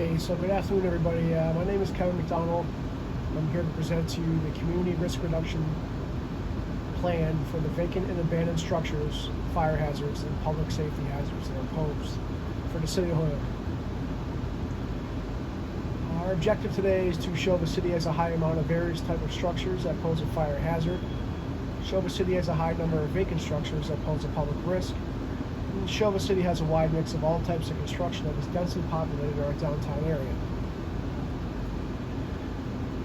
Okay, so good afternoon, everybody. My name is Kevin McDonald. I'm here to present to you the Community Risk Reduction Plan for the vacant and abandoned structures, fire hazards, and public safety hazards that are posed for the City of Hoyoke. Our objective today is to show the city has a high amount of various types of structures that pose a fire hazard, show the city has a high number of vacant structures that pose a public risk, and show the city has a wide mix of all types of construction that is densely populated in our downtown area.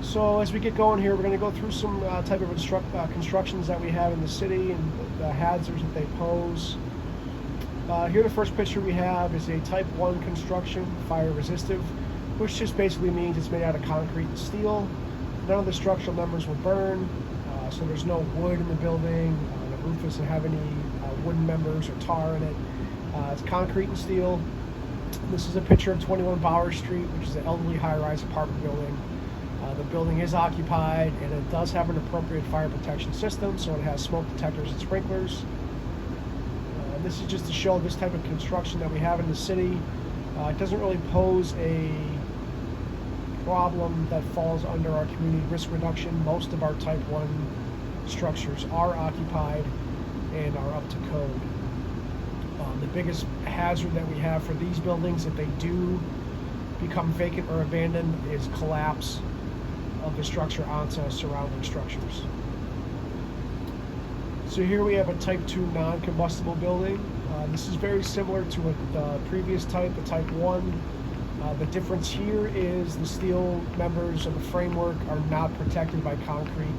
So as we get going here, we're going to go through some type of constructions that we have in the city and the hazards that they pose. Here the first picture we have is a type 1 construction, fire resistive, which just basically means it's made out of concrete and steel. None of the structural members will burn, so there's no wood in the building. The roof doesn't have any wooden members or tar in it. It's concrete and steel. This is a picture of 21 Bauer Street, which is an elderly high-rise apartment building. The building is occupied, and it does have an appropriate fire protection system, so it has smoke detectors and sprinklers. This is just to show this type of construction that we have in the city. It doesn't really pose a problem that falls under our community risk reduction. Most of our type 1 structures are occupied and are up to code. The biggest hazard that we have for these buildings, if they do become vacant or abandoned, is collapse of the structure onto surrounding structures. So here we have a type 2 non-combustible building. This is very similar to the previous type, the type 1. The difference here is the steel members of the framework are not protected by concrete,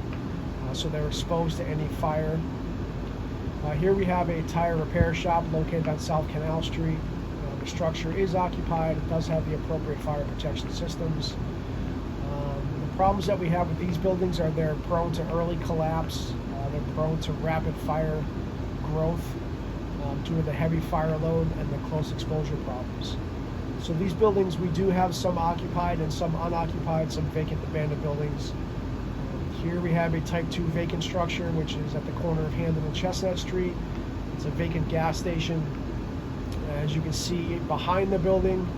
so they're exposed to any fire. Here we have a tire repair shop located on South Canal Street. The structure is occupied. It does have the appropriate fire protection systems. The problems that we have with these buildings are they're prone to early collapse. They're prone to rapid fire growth due to the heavy fire load and the close exposure problems. So these buildings, we do have some occupied and some unoccupied, some vacant abandoned buildings. Here we have a type 2 vacant structure, which is at the corner of Hamden and Chestnut Street. It's a vacant gas station. As you can see behind the building,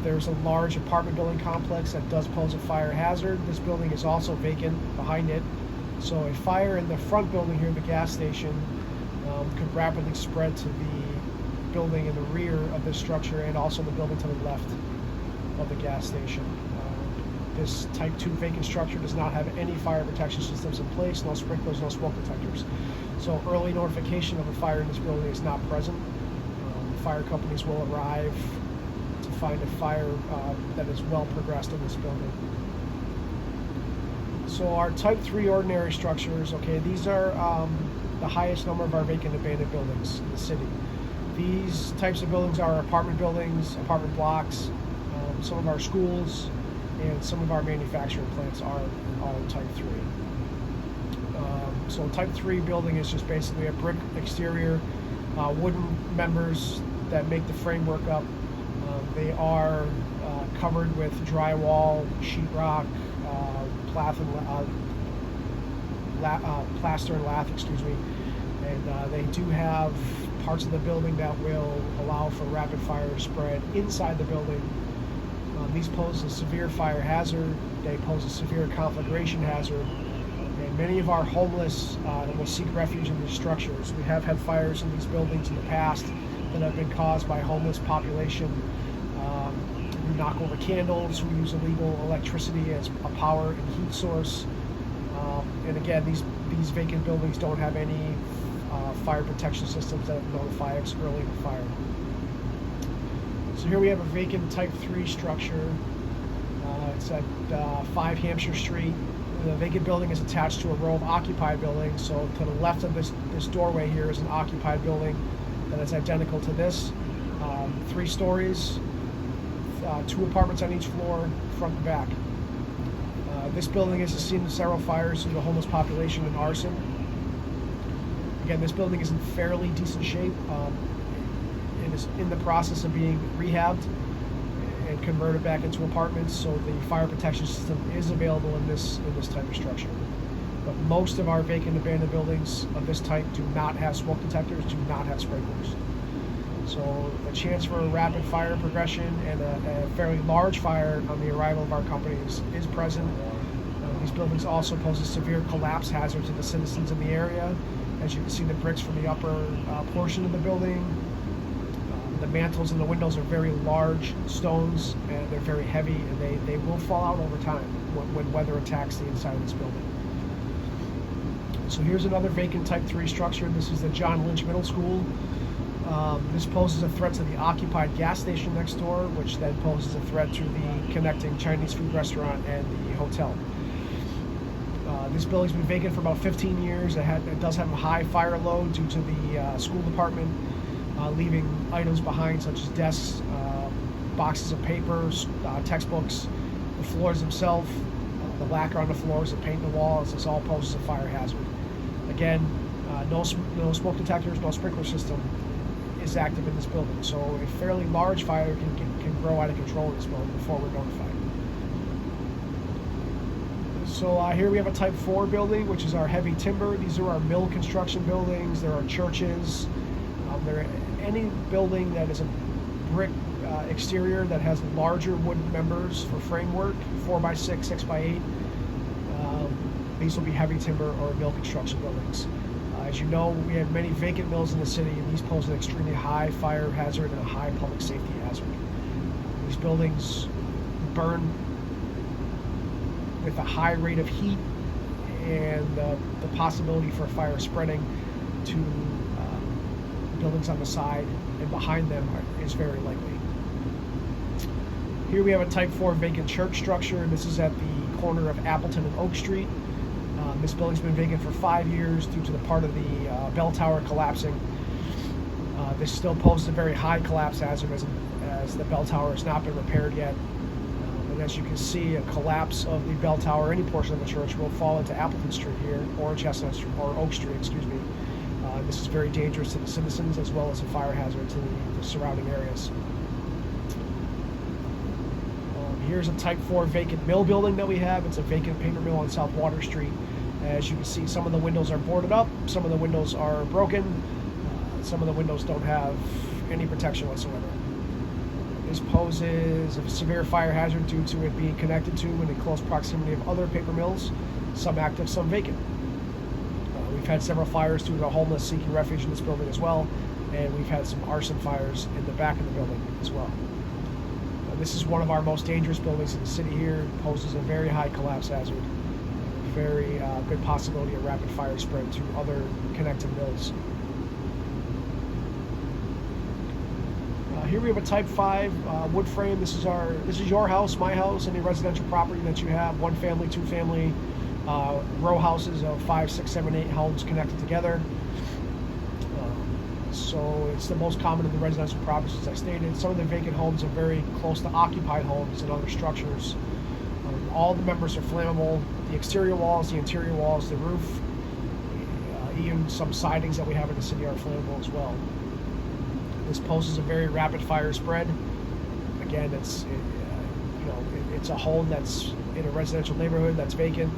there's a large apartment building complex that does pose a fire hazard. This building is also vacant behind it. So a fire in the front building here, the gas station, could rapidly spread to the building in the rear of this structure and also the building to the left of the gas station. This type 2 vacant structure does not have any fire protection systems in place, no sprinklers, no smoke detectors. So early notification of a fire in this building is not present. Fire companies will arrive to find a fire that is well progressed in this building. So our type 3 ordinary structures, okay, these are the highest number of our vacant abandoned buildings in the city. These types of buildings are apartment buildings, apartment blocks, some of our schools, and some of our manufacturing plants are all type 3. So type 3 building is just basically a brick exterior, wooden members that make the framework up. They are covered with drywall, sheetrock, plaster and lath, and they do have parts of the building that will allow for rapid fire spread inside the building. These pose a severe fire hazard. They pose a severe conflagration hazard, and many of our homeless will seek refuge in these structures. We have had fires in these buildings in the past that have been caused by homeless population who knock over candles, who use illegal electricity as a power and heat source. And again, these vacant buildings don't have any fire protection systems that notify us early of fire. So here we have a vacant type 3 structure. It's at 5 Hampshire Street. The vacant building is attached to a row of occupied buildings. So to the left of this doorway here is an occupied building that is identical to this. 3 stories, 2 apartments on each floor, front and back. This building is the scene of several fires due to homeless population and arson. Again, this building is in fairly decent shape. It is in the process of being rehabbed and converted back into apartments, so the fire protection system is available in this type of structure. But most of our vacant abandoned buildings of this type do not have smoke detectors, do not have sprinklers. So the chance for a rapid fire progression and a fairly large fire on the arrival of our company is present. These buildings also pose a severe collapse hazard to the citizens in the area. As you can see, the bricks from the upper portion of the building. The mantles and the windows are very large stones, and they're very heavy, and they will fall out over time when weather attacks the inside of this building. So here's another vacant Type 3 structure. This is the John Lynch Middle School. This poses a threat to the occupied gas station next door, which then poses a threat to the connecting Chinese food restaurant and the hotel. This building's been vacant for about 15 years. It does have a high fire load due to the school department leaving items behind, such as desks, boxes of papers, textbooks, the floors themselves, the lacquer on the floors, the paint on the walls. This all poses a fire hazard. Again, no smoke detectors, no sprinkler system is active in this building, so a fairly large fire can grow out of control in this building before we're notified. So here we have a Type 4 building, which is our heavy timber. These are our mill construction buildings. There are churches. There are any building that is a brick exterior that has larger wood members for framework, 4x6, 6x8. These will be heavy timber or mill construction buildings. As you know, we have many vacant mills in the city, and these pose an extremely high fire hazard and a high public safety hazard. These buildings burn with a high rate of heat, and the possibility for fire spreading to buildings on the side and behind them is very likely. Here we have a Type 4 vacant church structure. This is at the corner of Appleton and Oak Street. This building's been vacant for 5 years due to the part of the bell tower collapsing. This still poses a very high collapse hazard as the bell tower has not been repaired yet. And as you can see, a collapse of the bell tower, any portion of the church, will fall into Appleton Street here, or Chestnut Street, or Oak Street, excuse me. This is very dangerous to the citizens as well as a fire hazard to the surrounding areas. Here's a Type 4 vacant mill building that we have. It's a vacant paper mill on South Water Street. As you can see, some of the windows are boarded up, some of the windows are broken, some of the windows don't have any protection whatsoever. This poses a severe fire hazard due to it being connected to and in close proximity of other paper mills, some active, some vacant. We've had several fires due to homeless seeking refuge in this building as well, and we've had some arson fires in the back of the building as well. This is one of our most dangerous buildings in the city here. It poses a very high collapse hazard, very good possibility of rapid fire spread to other connecting mills. Here we have a Type 5 wood frame. This is your house, my house, any residential property that you have, one family, two family, row houses of 5, 6, 7, 8 homes connected together. So it's the most common in the residential properties, as I stated. Some of the vacant homes are very close to occupied homes and other structures. All the members are flammable. The exterior walls, the interior walls, the roof, even some sidings that we have in the city are flammable as well. This poses a very rapid fire spread. Again, it's a home that's in a residential neighborhood that's vacant.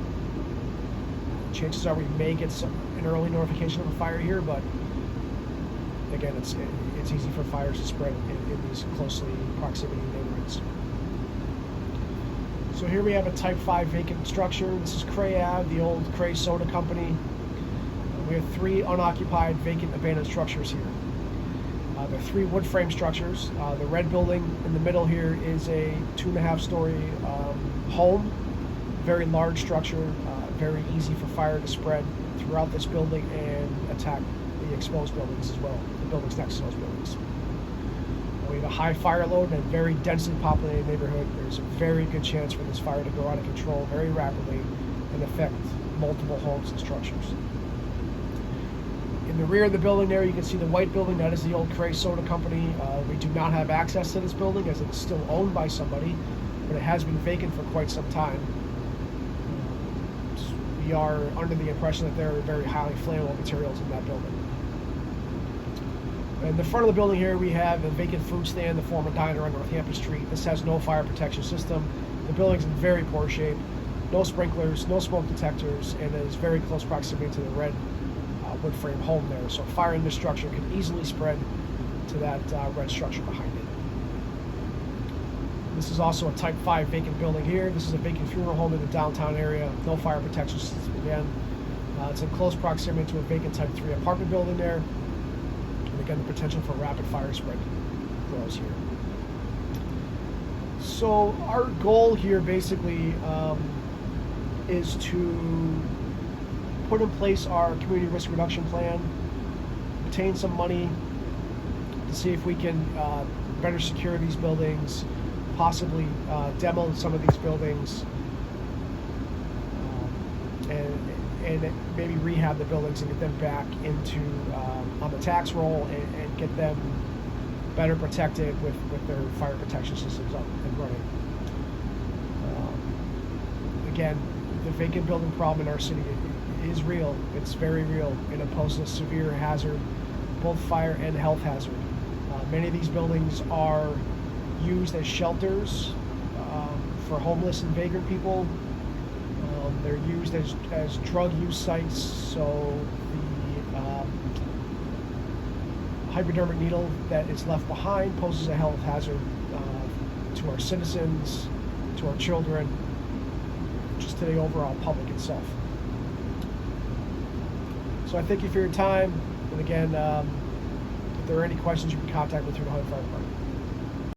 Chances are we may get an early notification of a fire here, but again, it's easy for fires to spread in these closely proximity neighborhoods. So here we have a Type 5 vacant structure. This is Cray Ave, the old Cray Soda Company. We have 3 unoccupied vacant abandoned structures here. They're 3 wood frame structures. The red building in the middle here is a 2.5-story home, very large structure, very easy for fire to spread throughout this building and attack the exposed buildings as well, the buildings next to those buildings. We have a high fire load and a very densely populated neighborhood. There's a very good chance for this fire to go out of control very rapidly and affect multiple homes and structures. In the rear of the building there, you can see the white building. That is the old Cray Soda Company. We do not have access to this building as it is still owned by somebody, but it has been vacant for quite some time. We are under the impression that there are very highly flammable materials in that building. In the front of the building here, we have a vacant food stand, the former diner on Northampton Street. This has no fire protection system. The building's in very poor shape. No sprinklers, no smoke detectors, and it is very close proximity to the red wood frame home there. So fire in this structure can easily spread to that red structure behind it. This is also a Type 5 vacant building here. This is a vacant funeral home in the downtown area. No fire protection system again. It's in close proximity to a vacant Type 3 apartment building there. And again, the potential for rapid fire spread grows here. So our goal here basically is to put in place our community risk reduction plan, obtain some money to see if we can better secure these buildings, possibly demo some of these buildings, and maybe rehab the buildings and get them back into on the tax roll and get them better protected with their fire protection systems up and running. Again, the vacant building problem in our city is real. It's very real, and it poses a severe hazard, both fire and health hazard. Many of these buildings are used as shelters for homeless and vagrant people. They're used as drug use sites, so the hypodermic needle that is left behind poses a health hazard to our citizens, to our children, just to the overall public itself. So I thank you for your time, and again, if there are any questions, you can contact me through the Hunt Fire Department.